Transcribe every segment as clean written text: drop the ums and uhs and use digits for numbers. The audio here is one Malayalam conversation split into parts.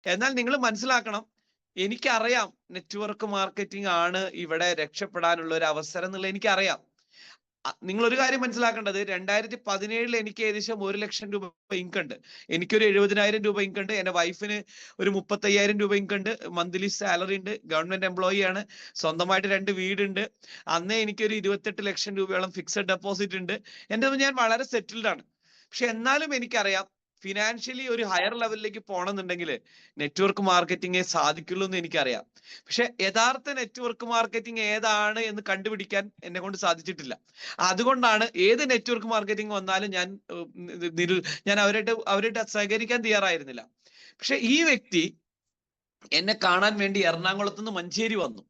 എന്നാൽ നിങ്ങൾ മനസ്സിലാക്കണം, എനിക്കറിയാം നെറ്റ്വർക്ക് മാർക്കറ്റിംഗ് ആണ് ഇവിടെ രക്ഷപ്പെടാനുള്ള ഒരു അവസരം എന്നുള്ളത് എനിക്കറിയാം. നിങ്ങൾ ഒരു കാര്യം മനസ്സിലാക്കേണ്ടത്, 2017 എനിക്ക് ഏകദേശം 1 ലക്ഷം രൂപ ഇൻകം ഉണ്ട്. എനിക്കൊരു 70,000 രൂപ ഇൻകം ഉണ്ട്. എന്റെ വൈഫിന് ഒരു 35,000 രൂപ ഇൻകം ഉണ്ട്. മന്ത്ലി സാലറി ഉണ്ട്. ഗവൺമെന്റ് എംപ്ലോയി ആണ്. സ്വന്തമായിട്ട് 2 വീടുണ്ട്. അന്നേ എനിക്കൊരു 28 ലക്ഷം രൂപയോളം ഫിക്സഡ് ഡെപ്പോസിറ്റ് ഉണ്ട്. ഞാൻ വളരെ സെറ്റിൽഡ് ആണ്. പക്ഷെ എന്നാലും എനിക്കറിയാം, ഫിനാൻഷ്യലി ഒരു ഹയർ ലെവലിലേക്ക് പോകണമെന്നുണ്ടെങ്കിൽ നെറ്റ്വർക്ക് മാർക്കറ്റിംഗേ സാധിക്കുള്ളൂ എന്ന് എനിക്കറിയാം. പക്ഷെ യഥാർത്ഥ നെറ്റ്വർക്ക് മാർക്കറ്റിംഗ് ഏതാണ് എന്ന് കണ്ടുപിടിക്കാൻ എന്നെ കൊണ്ട് സാധിച്ചിട്ടില്ല. അതുകൊണ്ടാണ് ഏത് നെറ്റ്വർക്ക് മാർക്കറ്റിംഗ് വന്നാലും ഞാൻ അവരായിട്ട് സഹകരിക്കാൻ തയ്യാറായിരുന്നില്ല. പക്ഷെ ഈ വ്യക്തി എന്നെ കാണാൻ വേണ്ടി എറണാകുളത്ത് നിന്ന് മഞ്ചേരി വന്നു.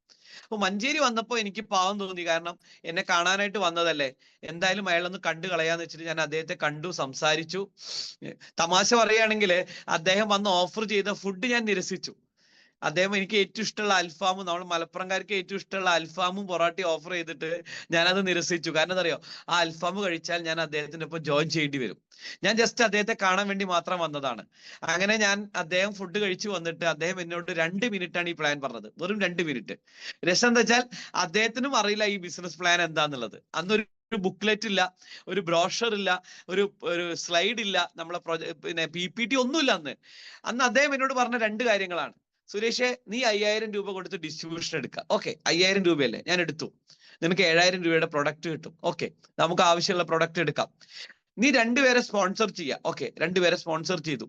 അപ്പൊ മഞ്ചേരി വന്നപ്പോൾ എനിക്ക് പാവം തോന്നി. കാരണം എന്നെ കാണാനായിട്ട് വന്നതല്ലേ, എന്തായാലും അയാളൊന്ന് കണ്ടു കളയാന്ന് വെച്ചിട്ട് ഞാൻ അദ്ദേഹത്തെ കണ്ടു, സംസാരിച്ചു. തമാശ പറയുകയാണെങ്കിൽ അദ്ദേഹം വന്ന് ഓഫർ ചെയ്ത ഫുഡ് ഞാൻ നിരസിച്ചു. അദ്ദേഹം എനിക്ക് ഏറ്റവും ഇഷ്ടമുള്ള അൽഫാമും, നമ്മൾ മലപ്പുറംകാർക്ക് ഏറ്റവും ഇഷ്ടമുള്ള അൽഫാമും പൊറാട്ടി ഓഫർ ചെയ്തിട്ട് ഞാനത് നിരസിച്ചു. കാരണം എന്താ അറിയോ, ആ അൽഫാം കഴിച്ചാൽ ഞാൻ അദ്ദേഹത്തിന്റെ ഒപ്പം ജോയിൻ ചെയ്യേണ്ടി വരും. ഞാൻ ജസ്റ്റ് അദ്ദേഹത്തെ കാണാൻ വേണ്ടി മാത്രം വന്നതാണ്. അങ്ങനെ അദ്ദേഹം ഫുഡ് കഴിച്ചു വന്നിട്ട് അദ്ദേഹം എന്നോട് 2 മിനിറ്റാണ് ഈ പ്ലാൻ പറഞ്ഞത്. വെറും 2 മിനിറ്റ്. രസം എന്താ വെച്ചാൽ അദ്ദേഹത്തിനും അറിയില്ല ഈ ബിസിനസ് പ്ലാൻ എന്താന്നുള്ളത്. അന്നൊരു ബുക്ക്ലെറ്റ് ഇല്ല, ഒരു ബ്രോഷർ ഇല്ല, ഒരു സ്ലൈഡ് ഇല്ല, നമ്മളെ പിന്നെ PPT ഒന്നുമില്ല. അന്ന് അദ്ദേഹം എന്നോട് പറഞ്ഞ 2 കാര്യങ്ങളാണ്. സുരേഷേ, നീ 5,000 രൂപ കൊടുത്ത് ഡിസ്ട്രിബ്യൂഷൻ എടുക്കുക. ഓക്കെ, 5,000 രൂപയല്ലേ, ഞാൻ എടുത്തു. നിനക്ക് 7,000 രൂപയുടെ പ്രൊഡക്റ്റ് കിട്ടും. ഓക്കെ, നമുക്ക് ആവശ്യമുള്ള പ്രൊഡക്റ്റ് എടുക്കാം. നീ 2 പേരെ സ്പോൺസർ ചെയ്യുക. ഓക്കെ, 2 പേരെ സ്പോൺസർ ചെയ്തു.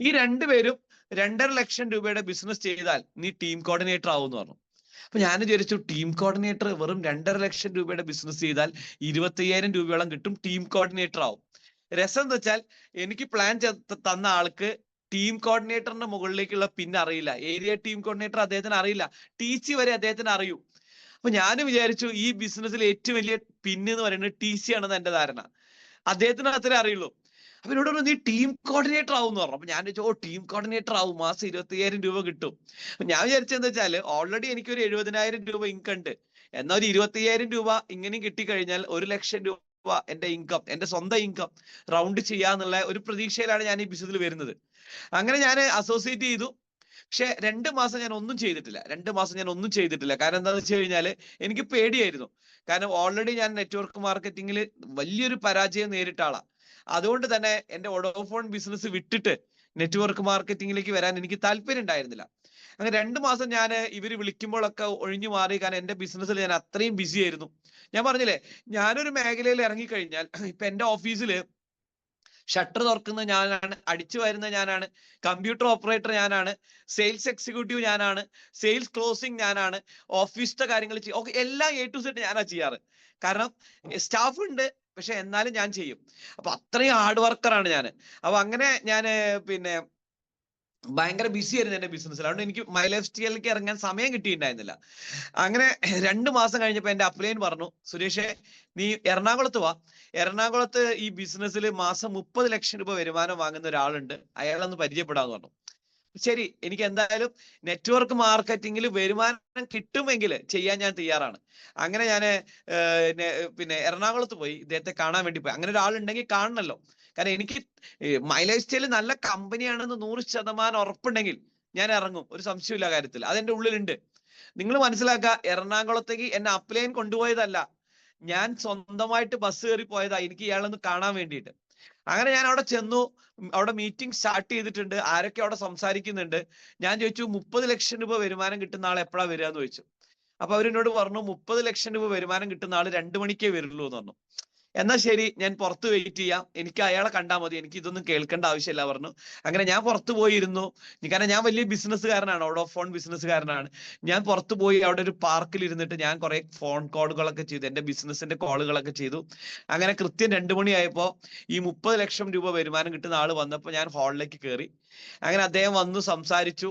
ഈ 2 പേരും 2.5 ലക്ഷം രൂപയുടെ ബിസിനസ് ചെയ്താൽ നീ ടീം കോർഡിനേറ്റർ ആവും എന്ന് പറഞ്ഞു. അപ്പൊ ഞാൻ വിചാരിച്ചു, ടീം കോർഡിനേറ്റർ വെറും 2.5 ലക്ഷം രൂപയുടെ ബിസിനസ് ചെയ്താൽ 25,000 രൂപയോളം കിട്ടും, ടീം കോർഡിനേറ്റർ ആവും. രസം എന്താ വെച്ചാൽ, എനിക്ക് പ്ലാൻ തന്ന ആൾക്ക് ടീം കോർഡിനേറ്ററിന്റെ മുകളിലേക്കുള്ള പിൻ അറിയില്ല. ഏരിയ ടീം കോർഡിനേറ്റർ അദ്ദേഹത്തിന് അറിയില്ല. TC വരെ അദ്ദേഹത്തിന് അറിയൂ. അപ്പൊ ഞാൻ വിചാരിച്ചു ഈ ബിസിനസ്സിൽ ഏറ്റവും വലിയ പിൻ എന്ന് പറയുന്നത് TC ആണെന്ന് എന്റെ ധാരണ. അദ്ദേഹത്തിന് അത്രേ അറിയുള്ളൂ. അപ്പൊ എന്നോട് പറഞ്ഞു, നീ ടീം കോർഡിനേറ്റർ ആവും എന്ന് പറഞ്ഞു. അപ്പൊ ഞാൻ ചോദിച്ചു, ടീം കോർഡിനേറ്റർ ആവും, മാസം 25,000 രൂപ കിട്ടും. അപ്പൊ ഞാൻ വിചാരിച്ചെന്താ വെച്ചാല്, ഓൾറെഡി എനിക്കൊരു 70,000 രൂപ ഇൻകം ഉണ്ട്. എന്നാൽ ഒരു 25,000 രൂപ ഇങ്ങനെയും കിട്ടിക്കഴിഞ്ഞാൽ 1 ലക്ഷം രൂപ എന്റെ ഇൻകം, എന്റെ സ്വന്തം ഇൻകം റൗണ്ട് ചെയ്യാന്നുള്ള ഒരു പ്രതീക്ഷയിലാണ് ഞാൻ ഈ ബിസിനസ്സിൽ വരുന്നത്. അങ്ങനെ ഞാൻ അസോസിയേറ്റ് ചെയ്തു. പക്ഷെ 2 മാസം ഞാൻ ഒന്നും ചെയ്തിട്ടില്ല. 2 മാസം ഞാൻ ഒന്നും ചെയ്തിട്ടില്ല. കാരണം എന്താണെന്ന് വെച്ച് കഴിഞ്ഞാല് എനിക്ക് പേടിയായിരുന്നു. കാരണം ഓൾറെഡി ഞാൻ നെറ്റ്വർക്ക് മാർക്കറ്റിംഗിൽ വലിയൊരു പരാജയം നേരിട്ട ആളാ. അതുകൊണ്ട് തന്നെ എന്റെ വോഡോഫോൺ ബിസിനസ് വിട്ടിട്ട് നെറ്റ്വർക്ക് മാർക്കറ്റിംഗിലേക്ക് വരാൻ എനിക്ക് താല്പര്യം ഉണ്ടായിരുന്നില്ല. അങ്ങനെ 2 മാസം ഞാൻ ഇവര് വിളിക്കുമ്പോഴൊക്കെ ഒഴിഞ്ഞു മാറി. കാരണം എന്റെ ബിസിനസ്സിൽ ഞാൻ അത്രയും ബിസി ആയിരുന്നു. ഞാൻ പറഞ്ഞില്ലേ, ഞാനൊരു മേഖലയിൽ ഇറങ്ങിക്കഴിഞ്ഞാൽ, ഇപ്പൊ എന്റെ ഓഫീസിൽ ഷട്ടർ തുറക്കുന്നത് ഞാനാണ്, അടിച്ചു വരുന്നത് ഞാനാണ്, കമ്പ്യൂട്ടർ ഓപ്പറേറ്റർ ഞാനാണ്, സെയിൽസ് എക്സിക്യൂട്ടീവ് ഞാനാണ്, സെയിൽസ് ക്ലോസിംഗ് ഞാനാണ്, ഓഫീസിലെ കാര്യങ്ങൾ ഓക്കെ, എല്ലാം A to Z ഞാനാ ചെയ്യാറ്. കാരണം സ്റ്റാഫ് ഉണ്ട്, പക്ഷെ എന്നാലും ഞാൻ ചെയ്യും. അപ്പൊ അത്രയും ഹാർഡ് വർക്കറാണ് ഞാൻ. അപ്പൊ അങ്ങനെ ഞാൻ പിന്നെ ഭയങ്കര ബിസി ആയിരുന്നു എന്റെ ബിസിനസ്സിൽ. അതുകൊണ്ട് എനിക്ക് മൈ ലൈഫ് സ്റ്റൈലിലേക്ക് ഇറങ്ങാൻ സമയം കിട്ടിയിട്ടുണ്ടായിരുന്നില്ല. അങ്ങനെ 2 മാസം കഴിഞ്ഞപ്പോ എന്റെ അപ്ലൈൻ പറഞ്ഞു, സുരേഷേ, നീ എറണാകുളത്ത് വാ. എറണാകുളത്ത് ഈ ബിസിനസ്സിൽ മാസം 30 ലക്ഷം രൂപ വരുമാനം വാങ്ങുന്ന ഒരാളുണ്ട്, അയാളൊന്ന് പരിചയപ്പെടാന്ന് പറഞ്ഞു. ശരി, എനിക്ക് എന്തായാലും നെറ്റ്വർക്ക് മാർക്കറ്റിംഗിൽ വരുമാനം കിട്ടുമെങ്കിൽ ചെയ്യാൻ ഞാൻ തയ്യാറാണ്. അങ്ങനെ ഞാൻ പിന്നെ എറണാകുളത്ത് പോയി ഇദ്ദേഹത്തെ കാണാൻ വേണ്ടി പോയി. അങ്ങനെ ഒരാളുണ്ടെങ്കിൽ കാണണമല്ലോ. കാരണം എനിക്ക് മൈ ലൈഫ് സ്റ്റൈൽ നല്ല കമ്പനിയാണെന്ന് 100% ഉറപ്പുണ്ടെങ്കിൽ ഞാൻ ഇറങ്ങും, ഒരു സംശയമില്ല കാര്യത്തിൽ. അതെന്റെ ഉള്ളിലുണ്ട്. നിങ്ങൾ മനസ്സിലാക്കുക, എറണാകുളത്തേക്ക് എന്നെ അപ്ലൈൻ കൊണ്ടുപോയതല്ല, ഞാൻ സ്വന്തമായിട്ട് ബസ് കയറി പോയതാ എനിക്ക് ഇയാളൊന്ന് കാണാൻ വേണ്ടിയിട്ട്. അങ്ങനെ ഞാൻ അവിടെ ചെന്നു. അവിടെ മീറ്റിംഗ് സ്റ്റാർട്ട് ചെയ്തിട്ടുണ്ട്. ആരൊക്കെ അവിടെ സംസാരിക്കുന്നുണ്ട്. ഞാൻ ചോദിച്ചു, 30 ലക്ഷം രൂപ വരുമാനം കിട്ടുന്ന ആൾ എപ്പോഴാ വരിക എന്ന് ചോദിച്ചു. അപ്പൊ അവരെന്നോട് പറഞ്ഞു, 30 ലക്ഷം രൂപ വരുമാനം കിട്ടുന്ന ആൾ 2 മണിക്കേ വരുള്ളൂ എന്ന് പറഞ്ഞു. എന്നാൽ ശരി, ഞാൻ പുറത്ത് വെയിറ്റ് ചെയ്യാം, എനിക്ക് അയാളെ കണ്ടാൽ മതി, എനിക്ക് ഇതൊന്നും കേൾക്കേണ്ട ആവശ്യമില്ല പറഞ്ഞു. അങ്ങനെ ഞാൻ പുറത്ത് പോയിരുന്നു. കാരണം ഞാൻ വലിയ ബിസിനസ്സുകാരനാണ്, വോഡോഫോൺ ബിസിനസ്സുകാരനാണ്. ഞാൻ പുറത്ത് പോയി അവിടെ ഒരു പാർക്കിൽ ഇരുന്നിട്ട് ഞാൻ കുറെ ഫോൺ കോളുകളൊക്കെ ചെയ്തു, എന്റെ ബിസിനസിന്റെ കോളുകളൊക്കെ ചെയ്തു. അങ്ങനെ കൃത്യം 2 മണിയായപ്പോ ഈ 30 ലക്ഷം രൂപ വരുമാനം കിട്ടുന്ന ആള് വന്നപ്പോൾ ഞാൻ ഹാളിലേക്ക് കയറി. അങ്ങനെ അദ്ദേഹം വന്നു, സംസാരിച്ചു.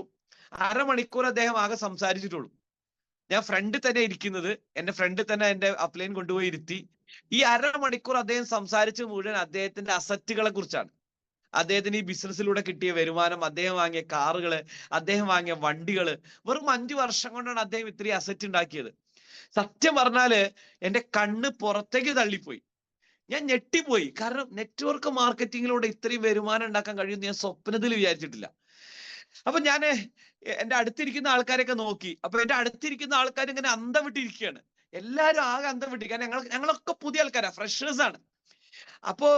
1/2 മണിക്കൂർ അദ്ദേഹം ആകെ സംസാരിച്ചിട്ടുള്ളൂ. ഞാൻ ഫ്രണ്ടിൽ തന്നെ ഇരിക്കുന്നത്, എന്റെ ഫ്രണ്ടിൽ തന്നെ എന്റെ അപ്ലൈൻ കൊണ്ടുപോയി ഇരുത്തി. ഈ 1/2 മണിക്കൂർ അദ്ദേഹം സംസാരിച്ചത് മുഴുവൻ അദ്ദേഹത്തിന്റെ അസറ്റുകളെ കുറിച്ചാണ്. അദ്ദേഹത്തിന് ഈ ബിസിനസ്സിലൂടെ കിട്ടിയ വരുമാനം, അദ്ദേഹം വാങ്ങിയ കാറുകള്, അദ്ദേഹം വാങ്ങിയ വണ്ടികള്. വെറും 5 വർഷം കൊണ്ടാണ് അദ്ദേഹം ഇത്രയും അസറ്റ് ഉണ്ടാക്കിയത്. സത്യം പറഞ്ഞാല് എന്റെ കണ്ണ് പുറത്തേക്ക് തള്ളിപ്പോയി. ഞാൻ ഞെട്ടിപ്പോയി. കാരണം നെറ്റ്വർക്ക് മാർക്കറ്റിംഗിലൂടെ ഇത്രയും വരുമാനം ഉണ്ടാക്കാൻ കഴിയുമെന്ന് ഞാൻ സ്വപ്നത്തിൽ വിചാരിച്ചിട്ടില്ല. അപ്പൊ ഞാന് എന്റെ അടുത്തിരിക്കുന്ന ആൾക്കാരെയൊക്കെ നോക്കി. അപ്പൊ എന്റെ അടുത്തിരിക്കുന്ന ആൾക്കാർ ഇങ്ങനെ അന്തം വിട്ടിരിക്കുകയാണ്. എല്ലാരും ആകെ അന്തം വിട്ടി. കാരണം ഞങ്ങളൊക്കെ പുതിയ ആൾക്കാരാ, ഫ്രഷേഴ്സ് ആണ്. അപ്പോ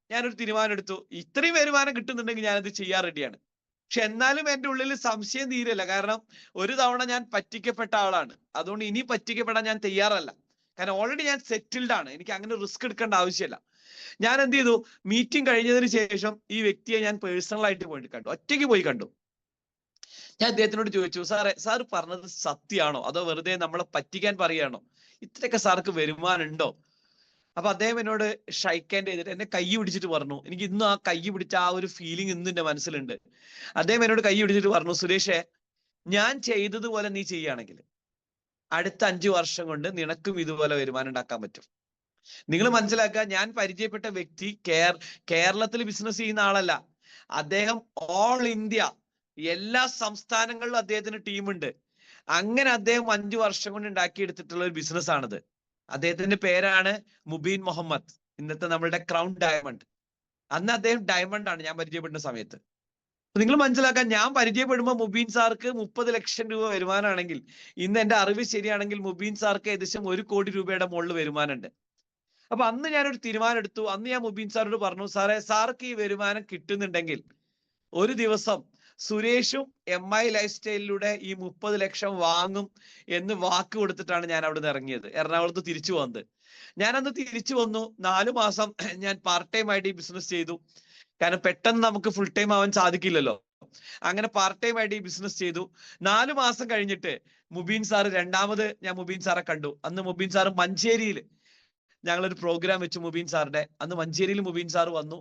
ഞാനൊരു തീരുമാനം എടുത്തു. ഇത്രയും വരുമാനം കിട്ടുന്നുണ്ടെങ്കിൽ ഞാനത് ചെയ്യാൻ റെഡിയാണ്. പക്ഷെ എന്നാലും എന്റെ ഉള്ളിൽ സംശയം തീരല്ല. കാരണം ഒരു തവണ ഞാൻ പറ്റിക്കപ്പെട്ട ആളാണ്. അതുകൊണ്ട് ഇനി പറ്റിക്കപ്പെടാൻ ഞാൻ തയ്യാറല്ല. കാരണം ഓൾറെഡി ഞാൻ സെറ്റിൽഡ് ആണ്. എനിക്ക് അങ്ങനെ റിസ്ക് എടുക്കേണ്ട ആവശ്യമില്ല. ഞാൻ എന്ത് ചെയ്തു, മീറ്റിംഗ് കഴിഞ്ഞതിന് ശേഷം ഈ വ്യക്തിയെ ഞാൻ പേഴ്സണൽ ആയിട്ട് പോയിട്ട് കണ്ടു, ഒറ്റയ്ക്ക് പോയി കണ്ടു. ഞാൻ അദ്ദേഹത്തിനോട് ചോദിച്ചു, സാർ പറഞ്ഞത് സത്യമാണോ അതോ വെറുതെ നമ്മളെ പറ്റിക്കാൻ പറയുകയാണോ? ഇത്രയൊക്കെ സാർക്ക് വരുമാനം ഉണ്ടോ? അപ്പൊ അദ്ദേഹം എന്നോട് ഷൈക്ക് ഹാൻഡ് ചെയ്തിട്ട് എന്നെ കൈ പിടിച്ചിട്ട് പറഞ്ഞു, എനിക്ക് ഇന്നും ആ കൈ പിടിച്ച ആ ഒരു ഫീലിംഗ് ഇന്നും എന്റെ മനസ്സിലുണ്ട്. അദ്ദേഹം എന്നോട് കൈ പിടിച്ചിട്ട് പറഞ്ഞു, സുരേഷേ, ഞാൻ ചെയ്തതുപോലെ നീ ചെയ്യുകയാണെങ്കിൽ അടുത്ത 5 വർഷം കൊണ്ട് നിനക്കും ഇതുപോലെ വരുമാനം ഉണ്ടാക്കാൻ പറ്റും. നിങ്ങൾ മനസ്സിലാക്കുക, ഞാൻ പരിചയപ്പെട്ട വ്യക്തി കേരളത്തിൽ ബിസിനസ് ചെയ്യുന്ന ആളല്ല. അദ്ദേഹം ഓൾ ഇന്ത്യ, എല്ലാ സംസ്ഥാനങ്ങളിലും അദ്ദേഹത്തിന് ടീമുണ്ട്. അങ്ങനെ അദ്ദേഹം 5 വർഷം കൊണ്ട് ഉണ്ടാക്കിയെടുത്തിട്ടുള്ള ഒരു ബിസിനസ് ആണിത്. അദ്ദേഹത്തിന്റെ പേരാണ് മുബീൻ മുഹമ്മദ്, ഇന്നത്തെ നമ്മളുടെ ക്രൗൺ ഡയമണ്ട്. അന്ന് അദ്ദേഹം ഡയമണ്ട് ആണ് ഞാൻ പരിചയപ്പെടുന്ന സമയത്ത്. നിങ്ങൾ മനസ്സിലാക്കാൻ, ഞാൻ പരിചയപ്പെടുമ്പോൾ മുബീൻ സാർക്ക് 30 ലക്ഷം രൂപ വരുമാനമാണെങ്കിൽ ഇന്ന് എന്റെ അറിവ് ശരിയാണെങ്കിൽ മുബീൻ സാർക്ക് ഏകദേശം 1 കോടി രൂപയുടെ മുകളിൽ വരുമാനമുണ്ട്. അപ്പൊ അന്ന് ഞാനൊരു തീരുമാനം എടുത്തു. അന്ന് ഞാൻ മുബീൻ സാറോട് പറഞ്ഞു, സാർക്ക് ഈ വരുമാനം കിട്ടുന്നുണ്ടെങ്കിൽ ഒരു ദിവസം സുരേഷും MI ലൈഫ് സ്റ്റൈലിലൂടെ ഈ 30 ലക്ഷം വാങ്ങും എന്ന് വാക്ക് കൊടുത്തിട്ടാണ് ഞാൻ അവിടെ നിന്ന് ഇറങ്ങിയത്, എറണാകുളത്ത് തിരിച്ചു വന്നത്. ഞാനന്ന് തിരിച്ചു വന്നു. 4 മാസം ഞാൻ പാർട്ട് ടൈം ആയിട്ട് ഈ ബിസിനസ് ചെയ്തു. കാരണം പെട്ടെന്ന് നമുക്ക് ഫുൾ ടൈം ആവാൻ സാധിക്കില്ലല്ലോ. അങ്ങനെ പാർട്ട് ടൈം ആയിട്ട് ഈ ബിസിനസ് ചെയ്തു. 4 മാസം കഴിഞ്ഞിട്ട് മുബീൻ സാറ് രണ്ടാമത് ഞാൻ മുബീൻ സാറെ കണ്ടു. അന്ന് മുബീൻ സാറ് മഞ്ചേരിയിൽ ഞങ്ങളൊരു പ്രോഗ്രാം വെച്ചു മുബീൻ സാറിന്റെ. അന്ന് മഞ്ചേരിയിൽ മുബീൻ സാർ വന്നു.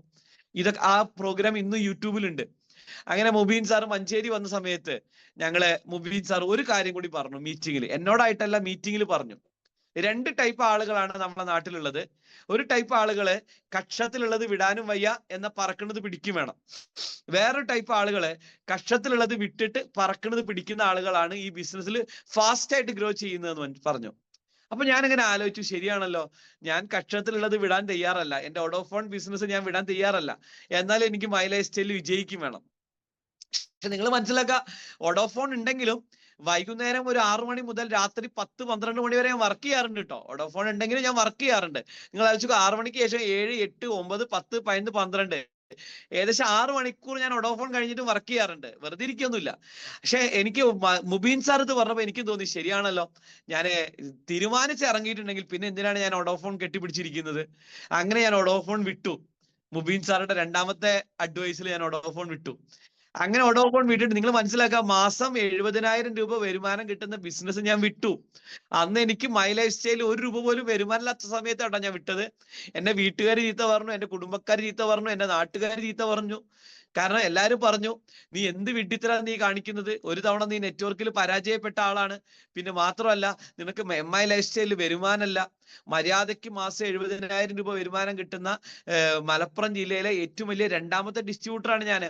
ഇതൊക്കെ ആ പ്രോഗ്രാം ഇന്ന് യൂട്യൂബിലുണ്ട്. അങ്ങനെ മുബീൻ സാർ മഞ്ചേരി വന്ന സമയത്ത് മുബീൻ സാർ ഒരു കാര്യം കൂടി പറഞ്ഞു മീറ്റിംഗിൽ, എന്നോടായിട്ടല്ല, മീറ്റിംഗിൽ പറഞ്ഞു. 2 ടൈപ്പ് ആളുകളാണ് നമ്മുടെ നാട്ടിലുള്ളത്. ഒരു ടൈപ്പ് ആളുകള് കക്ഷത്തിലുള്ളത് വിടാനും വയ്യ എന്ന പറക്കുന്നത് പിടിക്കും വേണം. വേറൊരു ടൈപ്പ് ആളുകള് കക്ഷത്തിലുള്ളത് വിട്ടിട്ട് പറക്കുന്നത് പിടിക്കുന്ന ആളുകളാണ് ഈ ബിസിനസ്സിൽ ഫാസ്റ്റ് ആയിട്ട് ഗ്രോ ചെയ്യുന്നതെന്ന് പറഞ്ഞു. അപ്പൊ ഞാനിങ്ങനെ ആലോചിച്ചു, ശരിയാണല്ലോ, ഞാൻ കക്ഷത്തിലുള്ളത് വിടാൻ തയ്യാറല്ല. എന്റെ ഓഡോഫോൺ ബിസിനസ് ഞാൻ വിടാൻ തയ്യാറല്ല. എന്നാൽ എനിക്ക് മൈ ലൈഫ് സ്റ്റൈലിൽ വിജയിക്കും വേണം. പക്ഷെ നിങ്ങൾ മനസ്സിലാക്കുക, വോഡോഫോൺ ഉണ്ടെങ്കിലും വൈകുന്നേരം ഒരു 6 മണി മുതൽ രാത്രി 10-12 മണി വരെ ഞാൻ വർക്ക് ചെയ്യാറുണ്ട് കേട്ടോ. വോഡോഫോൺ ഉണ്ടെങ്കിലും ഞാൻ വർക്ക് ചെയ്യാറുണ്ട്. നിങ്ങൾ ആലോചിച്ചു, 6 മണിക്ക് ശേഷം 7, 8, 9, 10, 11, 12 ഏകദേശം 6 മണിക്കൂർ ഞാൻ വോഡോഫോൺ കഴിഞ്ഞിട്ട് വർക്ക് ചെയ്യാറുണ്ട്. വെറുതെ ഇരിക്കൊന്നുമില്ല. പക്ഷെ എനിക്ക് മുബീൻ സാർ ഇത് പറഞ്ഞപ്പോ എനിക്ക് തോന്നി, ശരിയാണല്ലോ, ഞാൻ തീരുമാനിച്ച് ഇറങ്ങിയിട്ടുണ്ടെങ്കിൽ പിന്നെ എന്തിനാണ് ഞാൻ വോഡോഫോൺ കെട്ടിപ്പിടിച്ചിരിക്കുന്നത്? അങ്ങനെ ഞാൻ വോഡോഫോൺ വിട്ടു. മുബീൻ സാറുടെ രണ്ടാമത്തെ അഡ്വൈസിൽ ഞാൻ വോഡോഫോൺ വിട്ടു. അങ്ങനെ വോഡോഫോൺ വിട്ടിട്ട് നിങ്ങൾ മനസ്സിലാക്കുക, മാസം 70,000 രൂപ വരുമാനം കിട്ടുന്ന ബിസിനസ് ഞാൻ വിട്ടു. അന്ന് എനിക്ക് മൈ ലൈഫ് സ്റ്റൈൽ 1 രൂപ പോലും വരുമാനമില്ലാത്ത സമയത്താട്ടോ ഞാൻ വിട്ടത്. എന്റെ വീട്ടുകാർ ചീത്ത പറഞ്ഞു, എന്റെ കുടുംബക്കാർ ചീത്ത പറഞ്ഞു, എന്റെ നാട്ടുകാർ ചീത്ത പറഞ്ഞു. കാരണം എല്ലാരും പറഞ്ഞു, നീ എന്ത് വിഡ്ഢിത്തരാ നീ കാണിക്കുന്നത്? ഒരു തവണ നീ നെറ്റ്വർക്കിൽ പരാജയപ്പെട്ട ആളാണ്. പിന്നെ മാത്രമല്ല, നിനക്ക് MI ലൈഫ് സ്റ്റൈലിൽ വരുമാനമല്ല. മര്യാദയ്ക്ക് മാസം 70,000 രൂപ വരുമാനം കിട്ടുന്ന മലപ്പുറം ജില്ലയിലെ ഏറ്റവും വലിയ 2ാമത്തെ ഡിസ്ട്രിബ്യൂട്ടറാണ് ഞാൻ.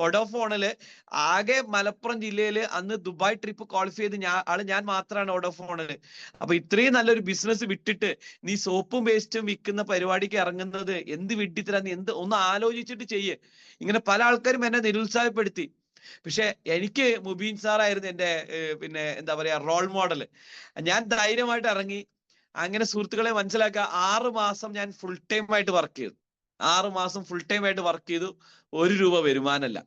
വോഡോഫോണില് ആകെ മലപ്പുറം ജില്ലയിൽ അന്ന് ദുബായ് ട്രിപ്പ് ക്വാളിഫൈ ചെയ്ത് ഞാൻ മാത്രമാണ് വോഡോഫോണില്. അപ്പൊ ഇത്രയും നല്ലൊരു ബിസിനസ് വിട്ടിട്ട് നീ സോപ്പും പേസ്റ്റും വിൽക്കുന്ന പരിപാടിക്ക് ഇറങ്ങുന്നത് എന്ത് വിഡ്ഢിത്തരാ? നീ ഒന്ന് ആലോചിച്ചിട്ട് ചെയ്യ്. ഇങ്ങനെ പല ആൾക്കാരും എന്നെ നിരുത്സാഹപ്പെടുത്തി. പക്ഷെ എനിക്ക് മുബീൻ സാറായിരുന്നു എന്റെ പിന്നെ എന്താ പറയാ റോൾ മോഡൽ. ഞാൻ ധൈര്യമായിട്ട് ഇറങ്ങി. അങ്ങനെ സുഹൃത്തുക്കളെ മനസ്സിലാക്കുക, 6 മാസം ഞാൻ ഫുൾ ടൈം ആയിട്ട് വർക്ക് ചെയ്തു. 6 മാസം ഫുൾ ടൈം ആയിട്ട് വർക്ക് ചെയ്തു. 1 രൂപ വരുമാനമല്ല.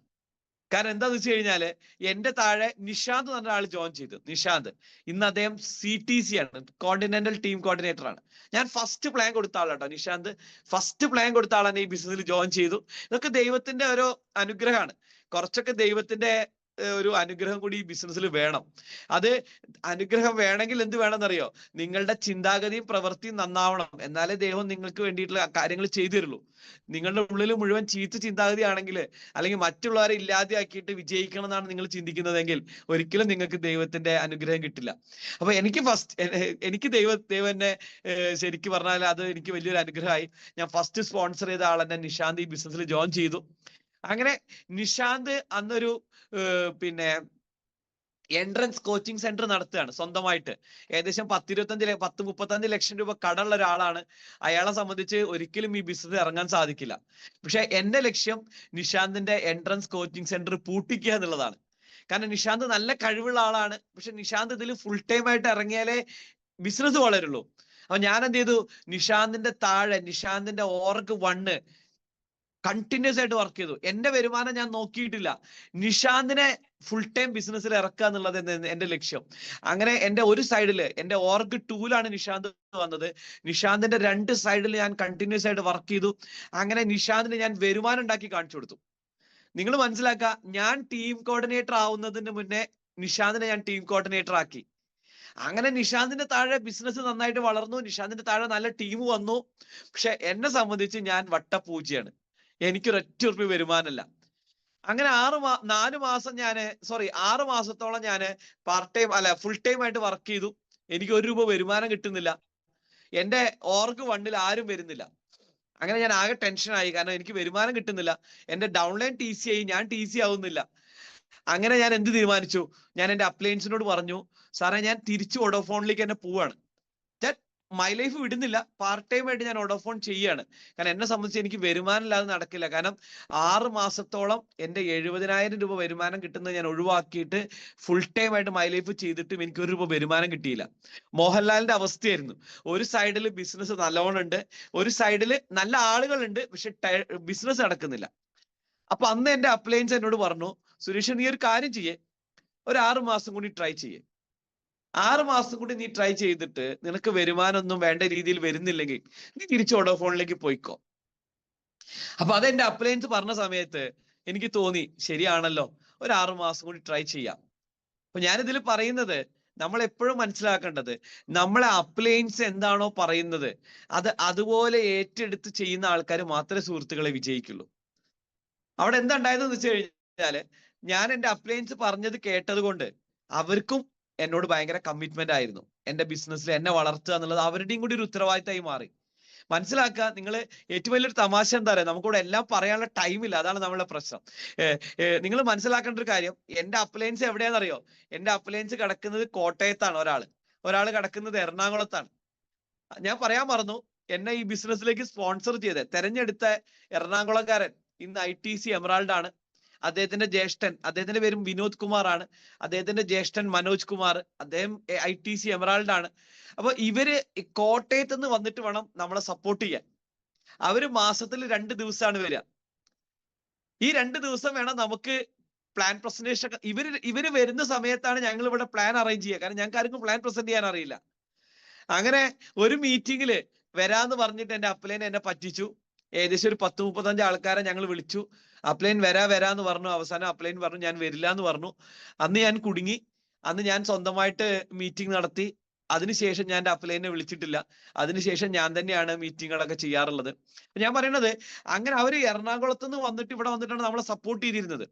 കാരണം എന്താന്ന് വെച്ച് കഴിഞ്ഞാല് എന്റെ താഴെ നിഷാന്ത് എന്ന ആൾ ജോയിൻ ചെയ്തു. നിഷാന്ത് ഇന്ന് അദ്ദേഹം CTC ആണ്, കോണ്ടിനെന്റൽ ടീം കോർഡിനേറ്റർ ആണ്. ഞാൻ ഫസ്റ്റ് പ്ലാൻ കൊടുത്ത ആളാട്ടോ നിഷാന്ത്. ഫസ്റ്റ് പ്ലാൻ കൊടുത്ത ആളാണ് ഈ ബിസിനസ്സിൽ ജോയിൻ ചെയ്തു. ഇതൊക്കെ ദൈവത്തിന്റെ ഒരു അനുഗ്രഹമാണ്. കുറച്ചൊക്കെ ദൈവത്തിന്റെ ഒരു അനുഗ്രഹം കൂടി ഈ ബിസിനസ്സിൽ വേണം. അത് അനുഗ്രഹം വേണമെങ്കിൽ എന്ത് വേണമെന്നറിയോ? നിങ്ങളുടെ ചിന്താഗതിയും പ്രവൃത്തിയും നന്നാവണം. എന്നാലേ ദൈവം നിങ്ങൾക്ക് വേണ്ടിയിട്ടുള്ള കാര്യങ്ങൾ ചെയ്തു തരുള്ളൂ. നിങ്ങളുടെ ഉള്ളിൽ മുഴുവൻ ചീത്ത ചിന്താഗതി ആണെങ്കിൽ, അല്ലെങ്കിൽ മറ്റുള്ളവരെ ഇല്ലാതെയാക്കിയിട്ട് വിജയിക്കണം എന്നാണ് നിങ്ങൾ ചിന്തിക്കുന്നതെങ്കിൽ ഒരിക്കലും നിങ്ങൾക്ക് ദൈവത്തിന്റെ അനുഗ്രഹം കിട്ടില്ല. അപ്പൊ എനിക്ക് ദൈവം എന്നെ ശരിക്കും പറഞ്ഞാൽ അത് എനിക്ക് വലിയൊരു അനുഗ്രഹമായി. ഞാൻ ഫസ്റ്റ് സ്പോൺസർ ചെയ്ത ആൾ എന്നെ നിഷാന്ത് ഈ ബിസിനസ്സിൽ ജോയിൻ ചെയ്തു. അങ്ങനെ നിഷാന്ത് അന്നൊരു പിന്നെ എൻട്രൻസ് കോച്ചിങ് സെന്റർ നടത്തുകയാണ് സ്വന്തമായിട്ട്. ഏകദേശം 10-25 ലക്ഷം രൂപ കടമുള്ള ഒരാളാണ്. അയാളെ സംബന്ധിച്ച് ഒരിക്കലും ഈ ബിസിനസ് ഇറങ്ങാൻ സാധിക്കില്ല. പക്ഷെ എന്റെ ലക്ഷ്യം നിഷാന്തിന്റെ എൻട്രൻസ് കോച്ചിങ് സെന്റർ പൂട്ടിക്കുക എന്നുള്ളതാണ്. കാരണം നിഷാന്ത് നല്ല കഴിവുള്ള ആളാണ്. പക്ഷെ നിഷാന്ത് ഇതിൽ ഫുൾ ടൈം ആയിട്ട് ഇറങ്ങിയാലേ ബിസിനസ് വളരുള്ളൂ. അപ്പൊ ഞാൻ എന്ത് ചെയ്തു, നിഷാന്തിന്റെ താഴെ നിഷാന്തിന്റെ ഓർഗ് 1 കണ്ടിന്യൂസ് ആയിട്ട് വർക്ക് ചെയ്തു. എന്റെ വരുമാനം ഞാൻ നോക്കിയിട്ടില്ല, നിഷാന്തിനെ ഫുൾ ടൈം ബിസിനസ്സിൽ ഇറക്കുക എന്നുള്ളത് എന്റെ ലക്ഷ്യം. അങ്ങനെ എന്റെ ഒരു സൈഡില് എന്റെ ഓർഗ് 2ലാണ് നിഷാന്ത് വന്നത്. നിഷാന്തിന്റെ 2 സൈഡിൽ ഞാൻ കണ്ടിന്യൂസ് ആയിട്ട് വർക്ക് ചെയ്തു. അങ്ങനെ നിഷാന്തിന് ഞാൻ വരുമാനം ഉണ്ടാക്കി കാണിച്ചു കൊടുത്തു. നിങ്ങൾ മനസ്സിലാക്കുക, ഞാൻ ടീം കോർഡിനേറ്റർ ആവുന്നതിന് മുന്നേ നിഷാന്തിനെ ഞാൻ ടീം കോർഡിനേറ്റർ ആക്കി. അങ്ങനെ നിഷാന്തിന്റെ താഴെ ബിസിനസ് നന്നായിട്ട് വളർന്നു, നിഷാന്തിന്റെ താഴെ നല്ല ടീം വന്നു. പക്ഷെ എന്നെ സംബന്ധിച്ച് ഞാൻ വട്ടപൂജ്യാണ്, എനിക്കൊരൊറ്റ ഉറുപ്പിക വരുമാനമല്ല. അങ്ങനെ 4 മാസം ഞാന് 6 മാസത്തോളം ഞാന് ഫുൾ ടൈം ആയിട്ട് വർക്ക് ചെയ്തു. എനിക്ക് 1 രൂപ വരുമാനം കിട്ടുന്നില്ല. എന്റെ ഓർഗ് 1 ആരും വരുന്നില്ല. അങ്ങനെ ഞാൻ ആകെ ടെൻഷനായി, കാരണം എനിക്ക് വരുമാനം കിട്ടുന്നില്ല. എന്റെ ഡൗൺലൈൻ ടി സി ആയി, ഞാൻ ടി സി ആവുന്നില്ല. അങ്ങനെ ഞാൻ എന്ത് തീരുമാനിച്ചു, ഞാൻ എന്റെ അപ്ലയൻസിനോട് പറഞ്ഞു, സാറേ ഞാൻ തിരിച്ചു വോഡോഫോണിലേക്ക് തന്നെ പോവാണ്. ഞാൻ മൈ ലൈഫ് വിടുന്നില്ല, പാർട്ട് ടൈം ആയിട്ട് ഞാൻ വോഡോഫോൺ ചെയ്യാണ്. കാരണം എന്നെ സംബന്ധിച്ച് എനിക്ക് വരുമാനം ഇല്ലാതെ നടക്കില്ല. കാരണം 6 മാസത്തോളം എന്റെ 70,000 രൂപ വരുമാനം കിട്ടുന്നത് ഞാൻ ഒഴിവാക്കിയിട്ട് ഫുൾ ടൈം ആയിട്ട് മൈ ലൈഫ് ചെയ്തിട്ടും എനിക്ക് 1 രൂപ വരുമാനം കിട്ടിയില്ല. മോഹൻലാലിന്റെ അവസ്ഥയായിരുന്നു. ഒരു സൈഡിൽ ബിസിനസ് നല്ലോണം ഉണ്ട്, ഒരു സൈഡിൽ നല്ല ആളുകളുണ്ട്, പക്ഷെ ബിസിനസ് നടക്കുന്നില്ല. അപ്പൊ അന്ന് എന്റെ അപ്ലയൻസ് എന്നോട് പറഞ്ഞു, സുരേഷ് നീ ഒരു കാര്യം ചെയ്യേ, ഒരു 6 മാസം കൂടി ട്രൈ ചെയ്യേ. 6 മാസം കൂടി നീ ട്രൈ ചെയ്തിട്ട് നിനക്ക് വരുമാനമൊന്നും വേണ്ട രീതിയിൽ വരുന്നില്ലെങ്കിൽ നീ തിരിച്ച് വോഡോഫോണിലേക്ക് പോയിക്കോ. അപ്പൊ അതെന്റെ അപ്ലയൻസ് പറഞ്ഞ സമയത്ത് എനിക്ക് തോന്നി, ശരിയാണല്ലോ, ഒരു 6 മാസം കൂടി ട്രൈ ചെയ്യാം. അപ്പൊ ഞാനിതിൽ പറയുന്നത്, നമ്മൾ എപ്പോഴും മനസ്സിലാക്കേണ്ടത്, നമ്മളെ അപ്ലയൻസ് എന്താണോ പറയുന്നത് അത് അതുപോലെ ഏറ്റെടുത്ത് ചെയ്യുന്ന ആൾക്കാർ മാത്രമേ സുഹൃത്തുക്കളെ വിജയിക്കുള്ളൂ. അവിടെ എന്താ ഉണ്ടായതെന്ന് വെച്ച് കഴിഞ്ഞാല്, ഞാൻ എന്റെ അപ്ലയൻസ് പറഞ്ഞത് കേട്ടത് കൊണ്ട് അവർക്കും എന്നോട് ഭയങ്കര കമ്മിറ്റ്മെന്റ് ആയിരുന്നു. എന്റെ ബിസിനസ്സിൽ എന്നെ വളർത്തുക എന്നുള്ളത് അവരുടെയും കൂടി ഒരു ഉത്തരവാദിത്തമായി മാറി. മനസ്സിലാക്കുക, നിങ്ങൾ ഏറ്റവും വലിയൊരു തമാശ എന്താ പറയുക, നമുക്കിവിടെ എല്ലാം പറയാനുള്ള ടൈമില്ല, അതാണ് നമ്മളുടെ പ്രശ്നം. നിങ്ങൾ മനസ്സിലാക്കേണ്ട ഒരു കാര്യം, എന്റെ അപ്ലയൻസ് എവിടെയാണെന്നറിയോ? എന്റെ അപ്ലയൻസ് കിടക്കുന്നത് കോട്ടയത്താണ്, ഒരാൾ കിടക്കുന്നത് എറണാകുളത്താണ്. ഞാൻ പറയാൻ മറന്നു, എന്നെ ഈ ബിസിനസ്സിലേക്ക് സ്പോൺസർ ചെയ്ത് തെരഞ്ഞെടുത്ത എറണാകുളംകാരൻ ഇന്ന് ITC എമറാൾഡ് ആണ്. അദ്ദേഹത്തിന്റെ ജ്യേഷ്ഠൻ, അദ്ദേഹത്തിന്റെ പേരും വിനോദ് കുമാർ ആണ്. അദ്ദേഹത്തിന്റെ ജ്യേഷ്ഠൻ മനോജ് കുമാർ, അദ്ദേഹം ITC എമറാൾഡ് ആണ്. അപ്പൊ ഇവര് കോട്ടയത്ത് നിന്ന് വന്നിട്ട് വേണം നമ്മളെ സപ്പോർട്ട് ചെയ്യാൻ. അവര് മാസത്തിൽ 2 ദിവസമാണ് വരിക. ഈ 2 ദിവസം വേണം നമുക്ക് പ്ലാൻ പ്രസന്റേഷൻ. ഇവര് വരുന്ന സമയത്താണ് ഞങ്ങൾ ഇവിടെ പ്ലാൻ അറേഞ്ച് ചെയ്യുക, കാരണം ഞങ്ങൾക്ക് ആർക്കും പ്ലാൻ പ്രസന്റ് ചെയ്യാൻ അറിയില്ല. അങ്ങനെ ഒരു മീറ്റിംഗില് വരാന്ന് പറഞ്ഞിട്ട് എന്റെ അപ്ലൈൻ എന്നെ പറ്റിച്ചു. ഏകദേശം ഒരു 10-35 ആൾക്കാരെ ഞങ്ങൾ വിളിച്ചു. അപ്ലൈൻ വരാന്ന് പറഞ്ഞു. അവസാനം അപ്ലൈൻ പറഞ്ഞു ഞാൻ വരില്ല എന്ന് പറഞ്ഞു. അന്ന് ഞാൻ കുടുങ്ങി. അന്ന് ഞാൻ സ്വന്തമായിട്ട് മീറ്റിംഗ് നടത്തി. അതിനുശേഷം ഞാൻ എന്റെ അപ്ലൈനെ വിളിച്ചിട്ടില്ല. അതിനുശേഷം ഞാൻ തന്നെയാണ് മീറ്റിങ്ങുകളൊക്കെ ചെയ്യാറുള്ളത്. ഞാൻ പറയുന്നത്, അങ്ങനെ അവര് എറണാകുളത്ത് നിന്ന് വന്നിട്ട് ഇവിടെ വന്നിട്ടാണ് നമ്മളെ സപ്പോർട്ട് ചെയ്തിരുന്നത്.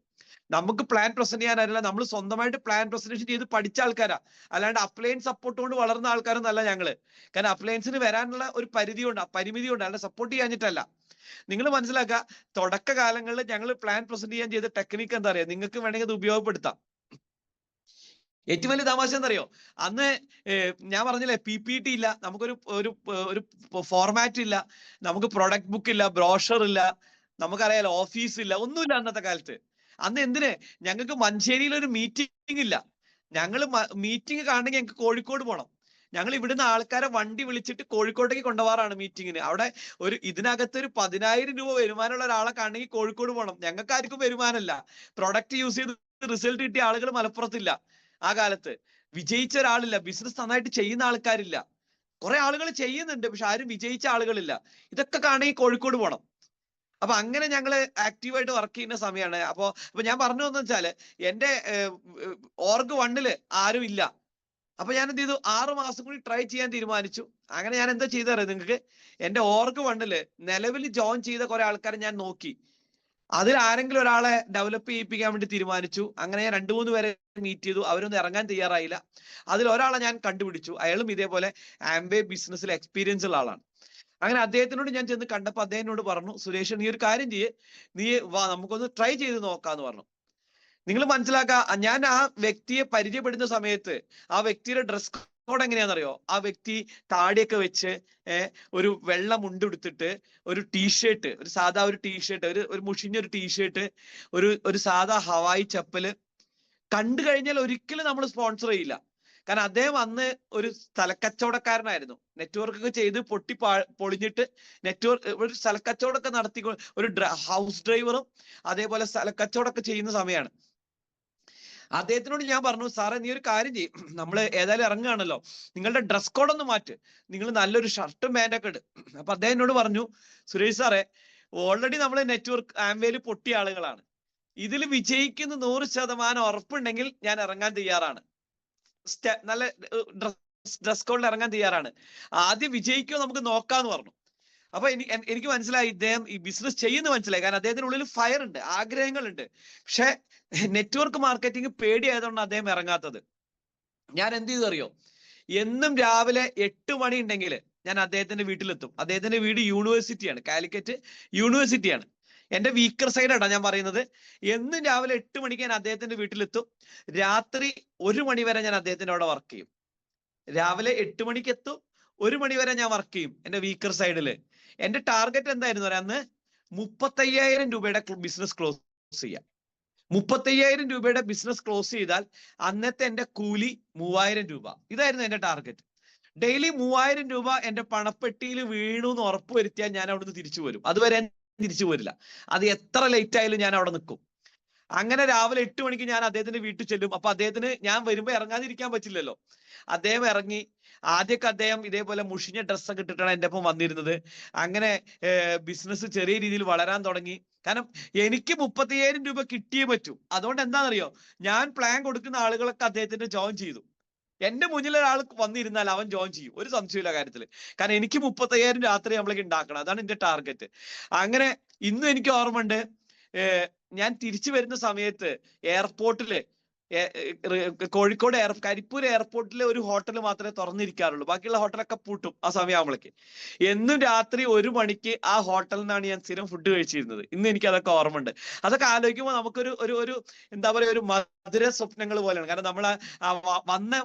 നമുക്ക് പ്ലാൻ പ്രസന്റ് ചെയ്യാൻ അറിയില്ല, നമ്മൾ സ്വന്തമായിട്ട് പ്ലാൻ പ്രസന്റേഷൻ ചെയ്ത് പഠിച്ച ആൾക്കാരാ. അല്ലാണ്ട് അപ്ലൈൻ സപ്പോർട്ട് കൊണ്ട് വളർന്ന ആൾക്കാരൊന്നല്ല ഞങ്ങള്. കാരണം അപ്ലയൻസിന് വരാനുള്ള ഒരു പരിമിതിയുണ്ട്, അല്ലാണ്ട് സപ്പോർട്ട് ചെയ്യാഞ്ഞിട്ടല്ല. നിങ്ങൾ മനസ്സിലാക്കുക, തുടക്കകാലങ്ങളിൽ ഞങ്ങൾ പ്ലാൻ പ്രസന്റ് ചെയ്യാൻ ചെയ്ത ടെക്നിക്ക് എന്താ അറിയാം, നിങ്ങൾക്ക് വേണമെങ്കിൽ അത് ഉപയോഗപ്പെടുത്താം. ഏറ്റവും വലിയ തമാശ എന്തറിയോ, അന്ന് ഞാൻ പറഞ്ഞില്ലേ PPT ഇല്ല, നമുക്കൊരു ഒരു ഫോർമാറ്റ് ഇല്ല, നമുക്ക് പ്രൊഡക്റ്റ് ബുക്ക് ഇല്ല, ബ്രോഷർ ഇല്ല, നമുക്കറിയാലോ ഓഫീസ് ഇല്ല, ഒന്നുമില്ല അന്നത്തെ കാലത്ത്. അന്ന് എന്തിന്, ഞങ്ങൾക്ക് മഞ്ചേരിയിൽ ഒരു മീറ്റിംഗ് ഇല്ല. ഞങ്ങൾ മീറ്റിംഗ് കാണണമെങ്കിൽ ഞങ്ങൾക്ക് കോഴിക്കോട് പോകണം. ഞങ്ങൾ ഇവിടുന്ന് ആൾക്കാരെ വണ്ടി വിളിച്ചിട്ട് കോഴിക്കോട്ടേക്ക് കൊണ്ടുപോകാറാണ് മീറ്റിങ്ങിന്. അവിടെ ഇതിനകത്ത് ഒരു 10,000 രൂപ വരുമാനമുള്ള ഒരാളെ കാണണമെങ്കിൽ കോഴിക്കോട് പോകണം. ഞങ്ങൾക്ക് ആർക്കും വരുമാനമല്ല. പ്രൊഡക്റ്റ് യൂസ് ചെയ്ത് റിസൾട്ട് കിട്ടിയ ആളുകൾ മലപ്പുറത്തില്ല. ആ കാലത്ത് വിജയിച്ച ഒരാളില്ല, ബിസിനസ് നന്നായിട്ട് ചെയ്യുന്ന ആൾക്കാരില്ല. കുറെ ആളുകൾ ചെയ്യുന്നുണ്ട്, പക്ഷെ ആരും വിജയിച്ച ആളുകളില്ല. ഇതൊക്കെ കാണണമെങ്കിൽ കോഴിക്കോട് പോകണം. അപ്പൊ അങ്ങനെ ഞങ്ങള് ആക്റ്റീവായിട്ട് വർക്ക് ചെയ്യുന്ന സമയമാണ്. അപ്പൊ ഞാൻ പറഞ്ഞു എന്ന് വെച്ചാല്, എന്റെ ഓർഗ് 1 ആരും ഇല്ല. അപ്പൊ ഞാൻ എന്ത് ചെയ്തു, 6 മാസം കൂടി ട്രൈ ചെയ്യാൻ തീരുമാനിച്ചു. അങ്ങനെ ഞാൻ എന്താ ചെയ്തറിയാം നിങ്ങൾക്ക്, എന്റെ ഓർഗ് 1 നിലവിൽ ജോയിൻ ചെയ്ത കുറെ ആൾക്കാരെ ഞാൻ നോക്കി. അതിൽ ആരെങ്കിലും ഒരാളെ ഡെവലപ്പ് ചെയ്യിപ്പിക്കാൻ വേണ്ടി തീരുമാനിച്ചു. അങ്ങനെ ഞാൻ 2-3 പേരെ മീറ്റ് ചെയ്തു. അവരൊന്നും ഇറങ്ങാൻ തയ്യാറായില്ല. അതിൽ ഒരാളെ ഞാൻ കണ്ടുപിടിച്ചു. അയാളും ഇതേപോലെ ആംബേ ബിസിനസ്സിൽ എക്സ്പീരിയൻസ് ഉള്ള ആളാണ്. അങ്ങനെ അദ്ദേഹത്തിനോട് ഞാൻ ചെന്ന് കണ്ടപ്പോൾ അദ്ദേഹത്തിനോട് പറഞ്ഞു, സുരേഷ് നീ ഒരു കാര്യം ചെയ്യേ, നീ വാ നമുക്കൊന്ന് ട്രൈ ചെയ്ത് നോക്കാന്ന് പറഞ്ഞു. നിങ്ങൾ മനസ്സിലാക്കുക, ഞാൻ ആ വ്യക്തിയെ പരിചയപ്പെടുന്ന സമയത്ത് ആ വ്യക്തിയുടെ ഡ്രസ് കോഡ് എങ്ങനെയാണെന്നറിയോ? ആ വ്യക്തി താടിയൊക്കെ വെച്ച് ഒരു വെള്ള മുണ്ടെടുത്തിട്ട് ഒരു ടീഷർട്ട്, ഒരു സാധാ ഒരു ടീഷർട്ട്, ഒരു മുഷിഞ്ഞ ഒരു ടീഷർട്ട്, ഒരു സാധാ ഹവായി ചപ്പല്, കണ്ടു കഴിഞ്ഞാൽ ഒരിക്കലും നമ്മൾ സ്പോൺസർ ചെയ്യില്ല. കാരണം അദ്ദേഹം അന്ന് ഒരു സ്ഥലക്കച്ചവടക്കാരനായിരുന്നു. നെറ്റ്വർക്ക് ഒക്കെ ചെയ്ത് പൊളിഞ്ഞിട്ട് ഒരു സ്ഥലക്കച്ചവടമൊക്കെ നടത്തി, ഒരു ഹൗസ് ഡ്രൈവറും അതേപോലെ സ്ഥലക്കച്ചവടമൊക്കെ ചെയ്യുന്ന സമയമാണ്. അദ്ദേഹത്തിനോട് ഞാൻ പറഞ്ഞു, സാറേ നീ ഒരു കാര്യം ചെയ്യും, നമ്മൾ ഏതായാലും ഇറങ്ങുകയാണല്ലോ, നിങ്ങളുടെ ഡ്രസ് കോഡ് ഒന്ന് മാറ്റ്, നിങ്ങൾ നല്ലൊരു ഷർട്ടും പാൻറ്റൊക്കെ ഇട്. അപ്പൊ അദ്ദേഹം എന്നോട് പറഞ്ഞു, സുരേഷ് സാറേ ഓൾറെഡി നമ്മൾ നെറ്റ്വർക്ക് ആംവേയിൽ പൊട്ടിയ ആളുകളാണ്, ഇതിൽ വിജയിക്കുന്ന 100% ഉറപ്പുണ്ടെങ്കിൽ ഞാൻ ഇറങ്ങാൻ തയ്യാറാണ്, നല്ല ഡ്രസ് കോഡിൽ ഇറങ്ങാൻ തയ്യാറാണ്, ആദ്യം വിജയിക്കോ നമുക്ക് നോക്കാന്ന് പറഞ്ഞു. അപ്പൊ എനിക്ക് മനസ്സിലായി ഇദ്ദേഹം ഈ ബിസിനസ് ചെയ്യുന്ന മനസ്സിലായി. കാരണം അദ്ദേഹത്തിന് ഉള്ളിൽ ഫയർ ഉണ്ട്, ആഗ്രഹങ്ങളുണ്ട്. പക്ഷെ നെറ്റ്വർക്ക് മാർക്കറ്റിംഗ് പേടിയായതുകൊണ്ട് അദ്ദേഹം ഇറങ്ങാത്തത്. ഞാൻ എന്ത് ചെയ്തു അറിയോ, എന്നും രാവിലെ 8 മണി ഉണ്ടെങ്കിൽ ഞാൻ അദ്ദേഹത്തിന്റെ വീട്ടിലെത്തും. അദ്ദേഹത്തിന്റെ വീട് യൂണിവേഴ്സിറ്റിയാണ്, കാലിക്കറ്റ് യൂണിവേഴ്സിറ്റിയാണ്. എന്റെ വീക്കർ സൈഡാണ് ഞാൻ പറയുന്നത്. എന്നും രാവിലെ 8 മണിക്ക് ഞാൻ അദ്ദേഹത്തിന്റെ വീട്ടിലെത്തും. രാത്രി 1 മണി വരെ ഞാൻ അദ്ദേഹത്തിന്റെ അവിടെ വർക്ക് ചെയ്യും. രാവിലെ 8 മണിക്ക് എത്തും, 1 മണി വരെ ഞാൻ വർക്ക് ചെയ്യും എന്റെ വീക്കർ സൈഡില്. എന്റെ ടാർഗറ്റ് എന്തായിരുന്നു പറയാം, അന്ന് 35,000 രൂപയുടെ ബിസിനസ് ക്ലോസ് ചെയ്യാം. 35,000 രൂപയുടെ ബിസിനസ് ക്ലോസ് ചെയ്താൽ അന്നത്തെ എന്റെ കൂലി 3,000 രൂപ. ഇതായിരുന്നു എന്റെ ടാർഗറ്റ്. ഡെയിലി 3,000 രൂപ എന്റെ പണപ്പെട്ടിയിൽ വീണു എന്ന് ഉറപ്പ് വരുത്തിയാൽ ഞാൻ അവിടുന്ന് തിരിച്ചു വരും. അതുവരെ തിരിച്ചു പോരില്ല. അത് എത്ര ലേറ്റ് ആയാലും ഞാൻ അവിടെ നിൽക്കും. അങ്ങനെ രാവിലെ 8 മണിക്ക് ഞാൻ അദ്ദേഹത്തിന്റെ വീട്ടിൽ ചെല്ലും. അപ്പൊ അദ്ദേഹത്തിന് ഞാൻ വരുമ്പോ ഇറങ്ങാതിരിക്കാൻ പറ്റില്ലല്ലോ. അദ്ദേഹം ഇറങ്ങി. ആദ്യമൊക്കെ അദ്ദേഹം ഇതേപോലെ മുഷിഞ്ഞ ഡ്രസ്സൊക്കെ ഇട്ടിട്ടാണ് എൻ്റെ ഒപ്പം വന്നിരുന്നത്. അങ്ങനെ ബിസിനസ് ചെറിയ രീതിയിൽ വളരാൻ തുടങ്ങി. കാരണം എനിക്ക് 35,000 രൂപ കിട്ടിയേ പറ്റൂ. അതുകൊണ്ട് എന്താണെന്നറിയോ, ഞാൻ പ്ലാൻ കൊടുക്കുന്ന ആളുകളൊക്കെ അദ്ദേഹത്തിന്റെ ജോയിൻ ചെയ്തു. എന്റെ മുന്നിൽ ഒരാൾ വന്നിരുന്നാൽ അവൻ ജോയിൻ ചെയ്യും, ഒരു സംശയമില്ല കാര്യത്തിൽ. കാരണം എനിക്ക് 35,000 രാത്രി നമ്മളേക്ക് ഉണ്ടാക്കണം, അതാണ് എന്റെ ടാർഗറ്റ്. അങ്ങനെ ഇന്നും എനിക്ക് ഓർമ്മയുണ്ട്, ഞാൻ തിരിച്ചു വരുന്ന സമയത്ത് എയർപോർട്ടില് കോഴിക്കോട് കരിപ്പൂർ എയർപോർട്ടിലെ ഒരു ഹോട്ടൽ മാത്രമേ തുറന്നിരിക്കാറുള്ളൂ, ബാക്കിയുള്ള ഹോട്ടലൊക്കെ പൂട്ടും ആ സമയമാകുമ്പോഴേക്ക്. എന്നും രാത്രി 1 മണിക്ക് ആ ഹോട്ടലിൽ നിന്നാണ് ഞാൻ സ്ഥിരം ഫുഡ് കഴിച്ചിരുന്നത്. ഇന്ന് എനിക്ക് അതൊക്കെ ഓർമ്മയുണ്ട്. അതൊക്കെ ആലോചിക്കുമ്പോൾ നമുക്കൊരു ഒരു ഒരു എന്താ പറയുക, ഒരു മധുര സ്വപ്നങ്ങൾ പോലെയാണ്. കാരണം നമ്മൾ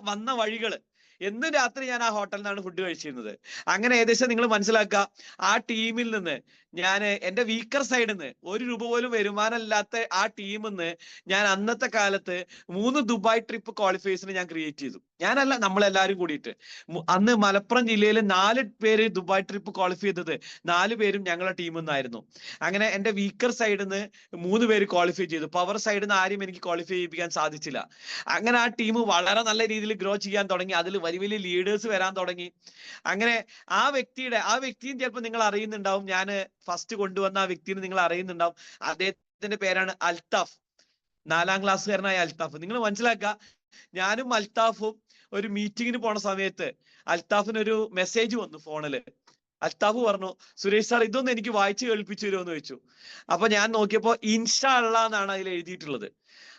വന്ന വഴികള്, എന്നും രാത്രി ഞാൻ ആ ഹോട്ടലിൽ നിന്നാണ് ഫുഡ് കഴിച്ചിരുന്നത്. അങ്ങനെ ഏകദേശം നിങ്ങൾ മനസ്സിലാക്കുക, ആ ടീമിൽ നിന്ന് ഞാൻ എന്റെ വീക്കർ സൈഡിൽ നിന്ന് 1 രൂപ പോലും വരുമാനമില്ലാത്ത ആ ടീമിൽ നിന്ന് ഞാൻ അന്നത്തെ കാലത്ത് 3 ദുബായ് ട്രിപ്പ് ക്വാളിഫയേഴ്സിന് ഞാൻ ക്രിയേറ്റ് ചെയ്തു. ഞാനല്ല, നമ്മളെല്ലാവരും കൂടിയിട്ട്. അന്ന് മലപ്പുറം ജില്ലയിൽ 4 പേര് ദുബായ് ട്രിപ്പ് ക്വാളിഫൈ ചെയ്തത് 4 പേരും ഞങ്ങളുടെ ടീമിൽ നിന്നായിരുന്നു. അങ്ങനെ എന്റെ വീക്കർ സൈഡിൽ നിന്ന് 3 പേര് ക്വാളിഫൈ ചെയ്തു. പവർ സൈഡിൽ നിന്ന് ആരും എനിക്ക് ക്വാളിഫൈ ചെയ്യിപ്പിക്കാൻ സാധിച്ചില്ല. അങ്ങനെ ആ ടീം വളരെ നല്ല രീതിയിൽ ഗ്രോ ചെയ്യാൻ തുടങ്ങി. അതിൽ വലിയ വലിയ ലീഡേഴ്സ് വരാൻ തുടങ്ങി. അങ്ങനെ ആ വ്യക്തിയും ചിലപ്പോൾ നിങ്ങൾ അറിയുന്നുണ്ടാവും. ഞാൻ ഫസ്റ്റ് കൊണ്ടുവന്ന ആ വ്യക്തിനെ നിങ്ങൾ അറിയുന്നുണ്ടാവും. അദ്ദേഹത്തിന്റെ പേരാണ് അൽത്താഫ്, 4ാം ക്ലാസ്സുകാരനായ അൽത്താഫ്. നിങ്ങൾ മനസ്സിലാക്കുക, ഞാനും അൽത്താഫും ഒരു മീറ്റിങ്ങിന് പോണ സമയത്ത് അൽത്താഫിന് ഒരു മെസ്സേജ് വന്നു ഫോണില്. അൽത്താഫ് പറഞ്ഞു, സുരേഷ് സാർ ഇതൊന്നും എനിക്ക് വായിച്ചു കേൾപ്പിച്ചു തരുമോ എന്ന് ചോദിച്ചു. അപ്പൊ ഞാൻ നോക്കിയപ്പോ ഇൻഷാ അള്ളാ എന്നാണ് അതിൽ എഴുതിയിട്ടുള്ളത്.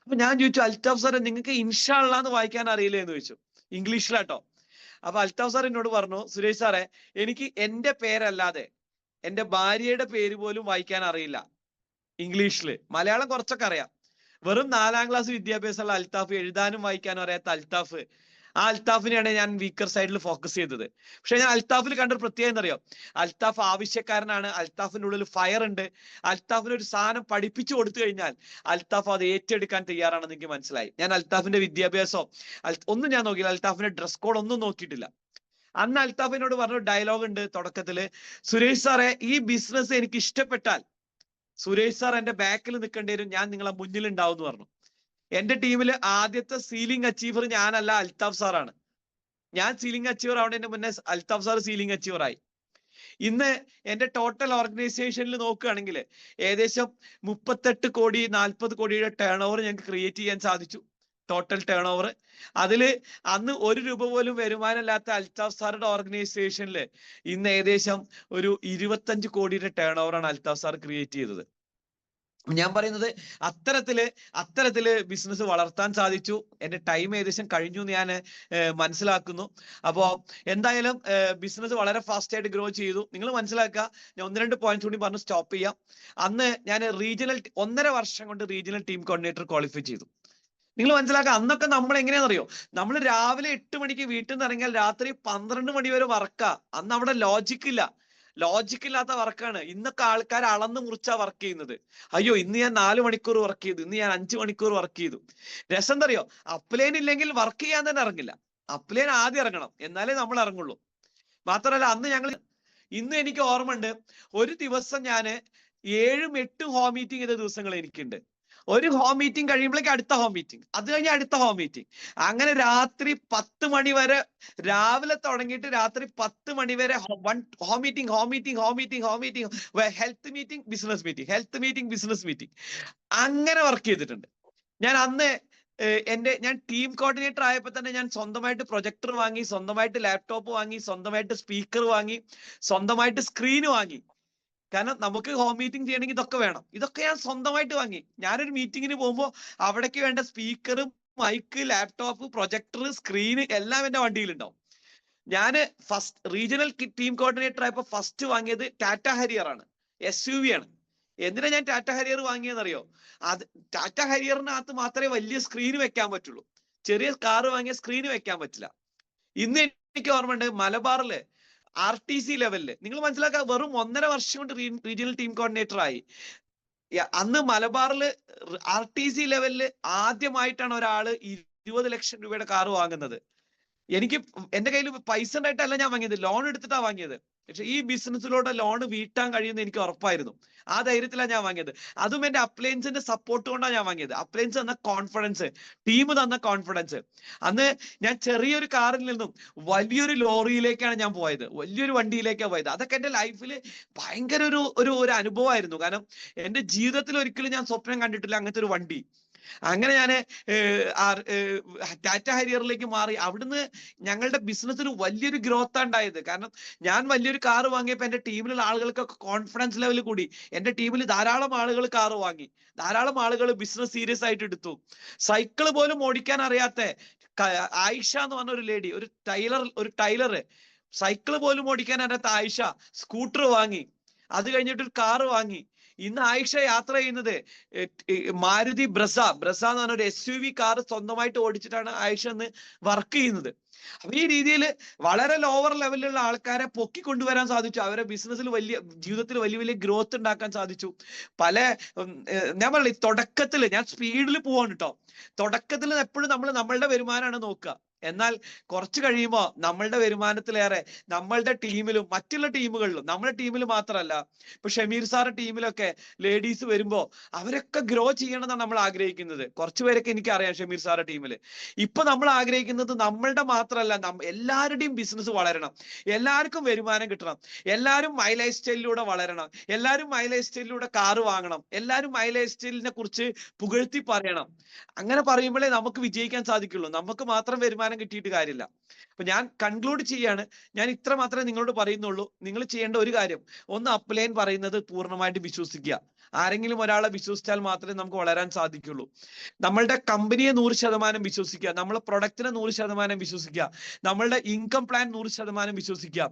അപ്പൊ ഞാൻ ചോദിച്ചു, അൽത്താഫ് സാറെ നിങ്ങൾക്ക് ഇൻഷാ അള്ളാ എന്ന് വായിക്കാൻ അറിയില്ലേ എന്ന് ചോദിച്ചു, ഇംഗ്ലീഷിലാട്ടോ. അപ്പൊ അൽത്താഫ് സാർ എന്നോട് പറഞ്ഞു, സുരേഷ് സാറെ എനിക്ക് എന്റെ പേരല്ലാതെ എന്റെ ഭാര്യയുടെ പേര് പോലും വായിക്കാൻ അറിയില്ല ഇംഗ്ലീഷില്. മലയാളം കുറച്ചൊക്കെ അറിയാം. വെറും 4ാം ക്ലാസ് വിദ്യാഭ്യാസമുള്ള അൽത്താഫ്, എഴുതാനും വായിക്കാനും അറിയാത്ത അൽത്താഫ്, ആ അൽത്താഫിനെയാണ് ഞാൻ വീക്കർ സൈഡിൽ ഫോക്കസ് ചെയ്തത്. പക്ഷെ ഞാൻ അൽത്താഫിൽ കണ്ടൊരു പ്രത്യേകത എന്നറിയോ, അൽത്താഫ് ആവശ്യക്കാരനാണ്, അൽത്താഫിന്റെ ഉള്ളിൽ ഫയർ ഉണ്ട്. അൽത്താഫിന് ഒരു സാധനം പഠിപ്പിച്ചു കൊടുത്തു കഴിഞ്ഞാൽ അൽത്താഫ് അത് ഏറ്റെടുക്കാൻ തയ്യാറാണെന്ന് എനിക്ക് മനസ്സിലായി. ഞാൻ അൽത്താഫിന്റെ വിദ്യാഭ്യാസം ഒന്നും ഞാൻ നോക്കിയില്ല, അൽത്താഫിന്റെ ഡ്രസ് കോഡ് ഒന്നും നോക്കിയിട്ടില്ല. അന്ന് അൽത്താഫിനോട് പറഞ്ഞ ഡയലോഗ് ഉണ്ട് തുടക്കത്തില്, സുരേഷ് സാറെ ഈ ബിസിനസ് എനിക്ക് ഇഷ്ടപ്പെട്ടാൽ സുരേഷ് സാർ എന്റെ ബാക്കിൽ നിൽക്കേണ്ടി വരും, ഞാൻ നിങ്ങളെ മുന്നിൽ ഉണ്ടാവും എന്ന് പറഞ്ഞു. എന്റെ ടീമിൽ ആദ്യത്തെ സീലിംഗ് അച്ചീവർ ഞാനല്ല, അൽത്താഫ് സാറാണ്. ഞാൻ സീലിംഗ് അച്ചീവർ ആവുന്നതിന് മുന്നേ അൽത്താഫ് സാർ സീലിംഗ് അച്ചീവർ ആയി. ഇന്ന് എന്റെ ടോട്ടൽ ഓർഗനൈസേഷനിൽ നോക്കുകയാണെങ്കിൽ ഏകദേശം 38 കോടി 40 കോടിയുടെ ടേൺ ഓവർ ഞങ്ങൾക്ക് ക്രിയേറ്റ് ചെയ്യാൻ സാധിച്ചു. Total turn over. അതില് അന്ന് 1 രൂപ പോലും വരുമാനമില്ലാത്ത അൽത്താഫ് സാറുടെ ഓർഗനൈസേഷനിൽ ഇന്ന് ഏകദേശം ഒരു 25 കോടിയുടെ ടേൺ ഓവറാണ് അൽത്താഫ് സാർ ക്രിയേറ്റ് ചെയ്തത്. ഞാൻ പറയുന്നത് അത്തരത്തില് ബിസിനസ് വളർത്താൻ സാധിച്ചു. എന്റെ ടൈം ഏകദേശം കഴിഞ്ഞു എന്ന് ഞാൻ മനസ്സിലാക്കുന്നു. അപ്പോ എന്തായാലും ബിസിനസ് വളരെ ഫാസ്റ്റ് ആയിട്ട് ഗ്രോ ചെയ്തു. നിങ്ങൾ മനസ്സിലാക്കുക, ഞാൻ 1-2 പോയിന്റ്സ് കൂടി പറഞ്ഞ് സ്റ്റോപ്പ് ചെയ്യാം. അന്ന് ഞാൻ റീജിയണൽ 1.5 വർഷം കൊണ്ട് റീജിയണൽ ടീം കോർഡിനേറ്റർ ക്വാളിഫൈ ചെയ്തു. നിങ്ങൾ മനസ്സിലാക്കുക, അന്നൊക്കെ നമ്മൾ എങ്ങനെയാണെന്നറിയോ, നമ്മൾ രാവിലെ 8 മണിക്ക് വീട്ടിൽ നിന്ന് ഇറങ്ങിയാൽ രാത്രി 12 മണി വരെ വർക്കാ. അന്ന് അവിടെ ലോജിക് ഇല്ല. ലോജിക്കില്ലാത്ത വർക്കാണ്. ഇന്നൊക്കെ ആൾക്കാർ അളന്ന് മുറിച്ചാ വർക്ക് ചെയ്യുന്നത്. അയ്യോ ഇന്ന് ഞാൻ 4 മണിക്കൂർ വർക്ക് ചെയ്തു, ഇന്ന് ഞാൻ 5 മണിക്കൂർ വർക്ക് ചെയ്തു. രസം എന്തറിയോ, അപ്ലൈൻ ഇല്ലെങ്കിൽ വർക്ക് ചെയ്യാൻ തന്നെ ഇറങ്ങില്ല. അപ്ലൈൻ ആദ്യം ഇറങ്ങണം, എന്നാലേ നമ്മൾ ഇറങ്ങുള്ളൂ. മാത്രമല്ല ഇന്ന് എനിക്ക് ഓർമ്മയുണ്ട്, ഒരു ദിവസം ഞാൻ 7ഉം 8ഉം ഹോം മീറ്റിംഗ് ചെയ്ത ദിവസങ്ങൾ എനിക്കുണ്ട്. ഒരു ഹോം മീറ്റിംഗ് കഴിയുമ്പോഴേക്കും അടുത്ത ഹോം മീറ്റിംഗ്, അത് കഴിഞ്ഞ് അടുത്ത ഹോം മീറ്റിംഗ്. അങ്ങനെ രാത്രി 10 മണി വരെ, രാവിലെ തുടങ്ങിയിട്ട് രാത്രി 10 മണി വരെ home meeting, health meeting, business meeting, health meeting, business meeting, അങ്ങനെ വർക്ക് ചെയ്തിട്ടുണ്ട്. ഞാൻ അന്ന് ഞാൻ ടീം കോർഡിനേറ്റർ ആയപ്പോൾ തന്നെ ഞാൻ സ്വന്തമായിട്ട് പ്രൊജക്ടർ വാങ്ങി, സ്വന്തമായിട്ട് ലാപ്ടോപ്പ് വാങ്ങി, സ്വന്തമായിട്ട് സ്പീക്കർ വാങ്ങി, സ്വന്തമായിട്ട് സ്ക്രീൻ വാങ്ങി. കാരണം നമുക്ക് ഹോം മീറ്റിംഗ് ചെയ്യണമെങ്കിൽ ഇതൊക്കെ വേണം. ഇതൊക്കെ ഞാൻ സ്വന്തമായിട്ട് വാങ്ങി. ഞാനൊരു മീറ്റിങ്ങിന് പോകുമ്പോൾ അവിടേക്ക് വേണ്ട speaker, mic, laptop, projector, screen എല്ലാം എന്റെ വണ്ടിയിലുണ്ടാവും. ഞാൻ ഫസ്റ്റ് റീജിയണൽ ടീം കോർഡിനേറ്റർ ആയപ്പോൾ ഫസ്റ്റ് വാങ്ങിയത് ടാറ്റ ഹരിയർ ആണ്, SUV ആണ്. എന്തിനാ ഞാൻ ടാറ്റ ഹരിയർ വാങ്ങിയെന്നറിയോ? അത് ടാറ്റ ഹരിയറിനകത്ത് മാത്രമേ വലിയ സ്ക്രീൻ വെക്കാൻ പറ്റുള്ളൂ. ചെറിയ കാറ് വാങ്ങിയ സ്ക്രീൻ വെക്കാൻ പറ്റില്ല. ഇന്ന് എനിക്ക് ഓർമ്മയുണ്ട്, മലബാറില് RTC ലെവലില്, നിങ്ങൾ മനസ്സിലാക്കുക, വെറും 1.5 വർഷം കൊണ്ട് റീജിയണൽ ടീം കോർഡിനേറ്റർ ആയി. അന്ന് മലബാറില് RTC ലെവലില് ആദ്യമായിട്ടാണ് ഒരാള് 20 ലക്ഷം രൂപയുടെ കാറ് വാങ്ങുന്നത്. എന്റെ കയ്യിൽ പൈസ ഉണ്ടായിട്ടല്ല ഞാൻ വാങ്ങിയത്, ലോൺ എടുത്തിട്ടാ വാങ്ങിയത്. പക്ഷെ ഈ ബിസിനസ്സിലൂടെ ലോൺ വീട്ടാൻ കഴിയുമെന്ന് എനിക്ക് ഉറപ്പായിരുന്നു. ആ ധൈര്യത്തിലാണ് ഞാൻ വാങ്ങിയത്. അതും എന്റെ അപ്ലയൻസിന്റെ സപ്പോർട്ട് കൊണ്ടാണ് ഞാൻ വാങ്ങിയത്. അപ്ലയൻസ് തന്ന കോൺഫിഡൻസ്, ടീം തന്ന കോൺഫിഡൻസ്. അന്ന് ഞാൻ ചെറിയൊരു കാറിൽ നിന്നും വലിയൊരു ലോറിയിലേക്കാണ് ഞാൻ പോയത്, വലിയൊരു വണ്ടിയിലേക്കാണ് പോയത്. അതൊക്കെ എന്റെ ലൈഫിൽ ഭയങ്കര ഒരു അനുഭവമായിരുന്നു. കാരണം എന്റെ ജീവിതത്തിൽ ഒരിക്കലും ഞാൻ സ്വപ്നം കണ്ടിട്ടില്ല അങ്ങനത്തെ ഒരു വണ്ടി. അങ്ങനെ ഞാൻ ടാറ്റ ഹരിയറിലേക്ക് മാറി. അവിടുന്ന് ഞങ്ങളുടെ ബിസിനസ്സിന് വലിയൊരു ഗ്രോത്ത് ഉണ്ടായത്. കാരണം ഞാൻ വലിയൊരു കാറ് വാങ്ങിയപ്പോൾ എന്റെ ടീമിലുള്ള ആളുകൾക്കൊക്കെ കോൺഫിഡൻസ് ലെവൽ കൂടി. എന്റെ ടീമിൽ ധാരാളം ആളുകൾ കാറ് വാങ്ങി, ധാരാളം ആളുകൾ ബിസിനസ് സീരിയസ് ആയിട്ട് എടുത്തു. സൈക്കിൾ പോലും ഓടിക്കാൻ അറിയാത്ത ആയിഷ എന്ന് പറഞ്ഞ ഒരു ലേഡി, ഒരു ടൈലർ, സൈക്കിൾ പോലും ഓടിക്കാൻ അറിയാത്ത ആയിഷ സ്കൂട്ടർ വാങ്ങി. അത് കഴിഞ്ഞിട്ട് ഒരു കാറ് വാങ്ങി. ഇന്ന് ആയിഷ യാത്ര ചെയ്യുന്നത് മാരുതി ബ്രസ എന്ന് പറഞ്ഞ ഒരു SUV കാർ സ്വന്തമായിട്ട് ഓടിച്ചിട്ടാണ് ആയിഷ ഇന്ന് വർക്ക് ചെയ്യുന്നത്. അപ്പൊ ഈ രീതിയിൽ വളരെ ലോവർ ലെവലിലുള്ള ആൾക്കാരെ പൊക്കിക്കൊണ്ടുവരാൻ സാധിച്ചു. അവരെ ബിസിനസ്സിൽ ജീവിതത്തിൽ വലിയ ഗ്രോത്ത് ഉണ്ടാക്കാൻ സാധിച്ചു. ഞാൻ പറഞ്ഞില്ല, തുടക്കത്തിൽ ഞാൻ സ്പീഡിൽ പോവാണ് കേട്ടോ. തുടക്കത്തിൽ എപ്പോഴും നമ്മളുടെ വരുമാനമാണ് നോക്കുക. എന്നാൽ കുറച്ച് കഴിയുമ്പോൾ നമ്മളുടെ വരുമാനത്തിലേറെ നമ്മളുടെ ടീമിലും മറ്റുള്ള ടീമുകളിലും, നമ്മുടെ ടീമിൽ മാത്രമല്ല, ഇപ്പൊ ഷമീർ സാറിന്റെ ടീമിലൊക്കെ ലേഡീസ് വരുമ്പോ അവരൊക്കെ ഗ്രോ ചെയ്യണമെന്നാണ് നമ്മൾ ആഗ്രഹിക്കുന്നത്. കുറച്ചു പേരൊക്കെ എനിക്കറിയാം ഷമീർ സാറിന്റെ ടീമില്. ഇപ്പൊ നമ്മൾ ആഗ്രഹിക്കുന്നത് നമ്മളുടെ മാത്രമല്ല, എല്ലാവരുടെയും ബിസിനസ് വളരണം, എല്ലാവർക്കും വരുമാനം കിട്ടണം, എല്ലാവരും മൈ ലൈഫ് സ്റ്റൈലിലൂടെ വളരണം, എല്ലാവരും മൈ ലൈഫ് സ്റ്റൈലിലൂടെ കാറ് വാങ്ങണം, എല്ലാവരും മൈ ലൈഫ് സ്റ്റൈലിനെ കുറിച്ച് പുകഴ്ത്തി പറയണം. അങ്ങനെ പറയുമ്പോഴേ നമുക്ക് വിജയിക്കാൻ സാധിക്കുള്ളൂ. നമുക്ക് മാത്രം വരുമാനം കിട്ടിയിട്ട് കാര്യമില്ല. അപ്പൊ ഞാൻ കൺക്ലൂഡ് ചെയ്യാണ്. ഞാൻ ഇത്ര മാത്രമേ നിങ്ങളോട് പറയുന്നുള്ളൂ. നിങ്ങൾ ചെയ്യേണ്ട ഒരു കാര്യം, ഒന്ന് അപ്ലൈൻ പറയുന്നത് പൂർണ്ണമായിട്ട് വിശ്വസിക്കുക. ആരെങ്കിലും ഒരാളെ വിശ്വസിച്ചാൽ മാത്രമേ നമുക്ക് വളരാൻ സാധിക്കുള്ളൂ. നമ്മളുടെ കമ്പനിയെ 100% വിശ്വസിക്കുക, നമ്മളെ പ്രൊഡക്റ്റിനെ 100% വിശ്വസിക്കുക, നമ്മളുടെ ഇൻകം പ്ലാൻ 100% വിശ്വസിക്കുക.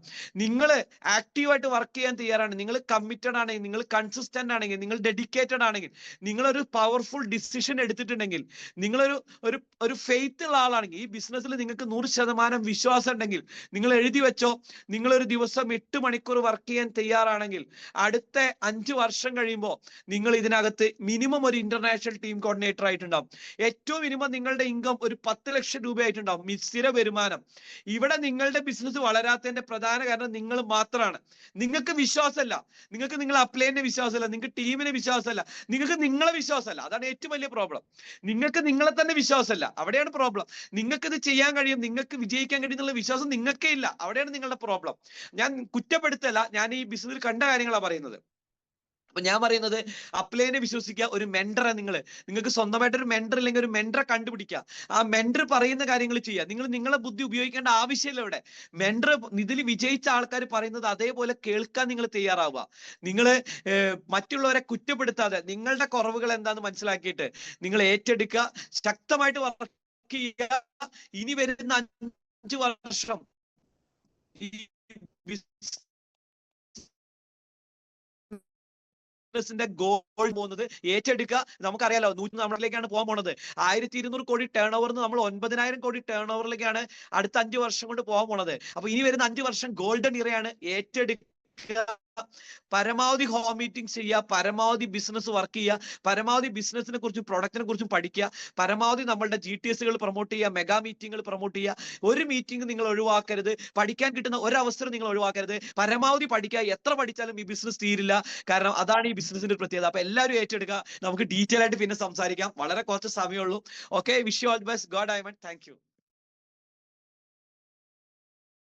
നിങ്ങൾ ആക്റ്റീവായിട്ട് വർക്ക് ചെയ്യാൻ തയ്യാറാണ്, നിങ്ങൾ കമ്മിറ്റഡ് ആണെങ്കിൽ, നിങ്ങൾ കൺസിസ്റ്റന്റ് ആണെങ്കിൽ, നിങ്ങൾ ഡെഡിക്കേറ്റഡ് ആണെങ്കിൽ, നിങ്ങളൊരു പവർഫുൾ ഡിസിഷൻ എടുത്തിട്ടുണ്ടെങ്കിൽ, നിങ്ങളൊരു ഫെയ്ത്ത് ഉള്ള ആളാണെങ്കിൽ, ഈ ബിസിനസ്സിൽ നിങ്ങൾക്ക് 100% വിശ്വാസം ഉണ്ടെങ്കിൽ, നിങ്ങൾ എഴുതി വെച്ചോ, നിങ്ങളൊരു ദിവസം 8 മണിക്കൂർ വർക്ക് ചെയ്യാൻ തയ്യാറാണെങ്കിൽ അടുത്ത 5 വർഷം കഴിയുമ്പോൾ നിങ്ങൾ ഇതിനകത്ത് മിനിമം ഒരു ഇന്റർനാഷണൽ ടീം കോർഡിനേറ്റർ ആയിട്ടുണ്ടാവും. ഏറ്റവും മിനിമം നിങ്ങളുടെ ഇൻകം ഒരു 10 ലക്ഷം രൂപ ആയിട്ടുണ്ടാവും, സ്ഥിര വരുമാനം. ഇവിടെ നിങ്ങളുടെ ബിസിനസ് വളരാത്തതിന്റെ പ്രധാന കാരണം നിങ്ങൾ മാത്രമാണ്. നിങ്ങൾക്ക് വിശ്വാസമല്ല, നിങ്ങൾക്ക് നിങ്ങളെ അപ്ലൈനെ വിശ്വാസമല്ല, നിങ്ങൾക്ക് ടീമിനെ വിശ്വാസമല്ല, നിങ്ങൾക്ക് നിങ്ങളെ വിശ്വാസമല്ല. അതാണ് ഏറ്റവും വലിയ പ്രോബ്ലം. നിങ്ങൾക്ക് നിങ്ങളെ തന്നെ വിശ്വാസമല്ല, അവിടെയാണ് പ്രോബ്ലം. നിങ്ങൾക്ക് ഇത് ചെയ്യാൻ കഴിയും, നിങ്ങൾക്ക് വിജയിക്കാൻ കഴിയും എന്നുള്ള വിശ്വാസം നിങ്ങൾക്കേ ഇല്ല, അവിടെയാണ് നിങ്ങളുടെ പ്രോബ്ലം. ഞാൻ കുറ്റപ്പെടുത്തല്ല, ഞാൻ ഈ ബിസിനസ്സിൽ കണ്ട കാര്യങ്ങളാണ് പറയുന്നത്. അപ്പൊ ഞാൻ പറയുന്നത്, അപ്ലൈനെ വിശ്വസിക്കുക. ഒരു മെന്ററെ നിങ്ങൾക്ക് സ്വന്തമായിട്ട് ഒരു മെന്റർ ഇല്ലെങ്കിൽ ഒരു മെന്ററെ കണ്ടുപിടിക്കുക. ആ മെന്റർ പറയുന്ന കാര്യങ്ങൾ ചെയ്യുക. നിങ്ങളെ ബുദ്ധി ഉപയോഗിക്കേണ്ട ആവശ്യമില്ല ഇവിടെ. മെന്റർ ഇതിൽ വിജയിച്ച ആൾക്കാർ പറയുന്നത് അതേപോലെ കേൾക്കാൻ നിങ്ങൾ തയ്യാറാവുക. നിങ്ങൾ മറ്റുള്ളവരെ കുറ്റപ്പെടുത്താതെ നിങ്ങളുടെ കുറവുകൾ എന്താന്ന് മനസ്സിലാക്കിയിട്ട് നിങ്ങൾ ഏറ്റെടുക്കുക, ശക്തമായിട്ട് വർക്ക് ചെയ്യുക. ഇനി വരുന്ന 5 വർഷം ഈ ഗോൾ പോകുന്നത് ഏറ്റെടുക്കുക. നമുക്കറിയാലോ, 100 പോകാൻ പോണത്. 1200 കോടി ടേൺ ഓവറിന് നമ്മൾ 9000 കോടി ടേൺ ഓവറിലേക്കാണ് അടുത്ത 5 വർഷം കൊണ്ട് പോകാൻ പോണത്. അപ്പൊ ഇനി വരുന്ന 5 വർഷം ഗോൾഡൻ ഇറയാണ്. ഏറ്റെടുക്കുക, പരമാവധി ഹോം മീറ്റിംഗ് ചെയ്യുക, പരമാവധി ബിസിനസ് വർക്ക് ചെയ്യുക, പരമാവധി ബിസിനസിനെ കുറിച്ചും പ്രൊഡക്റ്റിനെ കുറിച്ചും പഠിക്കുക, പരമാവധി നമ്മളുടെ GTSകൾ പ്രൊമോട്ട് ചെയ്യുക, മെഗാ മീറ്റിംഗുകൾ പ്രൊമോട്ട് ചെയ്യുക. ഒരു മീറ്റിംഗ് നിങ്ങൾ ഒഴിവാക്കരുത്, പഠിക്കാൻ കിട്ടുന്ന ഒരു അവസരം നിങ്ങൾ ഒഴിവാക്കരുത്. പരമാവധി പഠിക്കുക. എത്ര പഠിച്ചാലും ഈ ബിസിനസ് തീരില്ല. കാരണം അതാണ് ഈ ബിസിനസിന്റെ പ്രത്യേകത. അപ്പൊ എല്ലാവരും ഏറ്റെടുക്കുക. നമുക്ക് ഡീറ്റെയിൽ ആയിട്ട് പിന്നെ സംസാരിക്കാം. വളരെ കുറച്ച് സമയമുള്ളൂ. Okay, wish you all the best. God diamond. Thank U.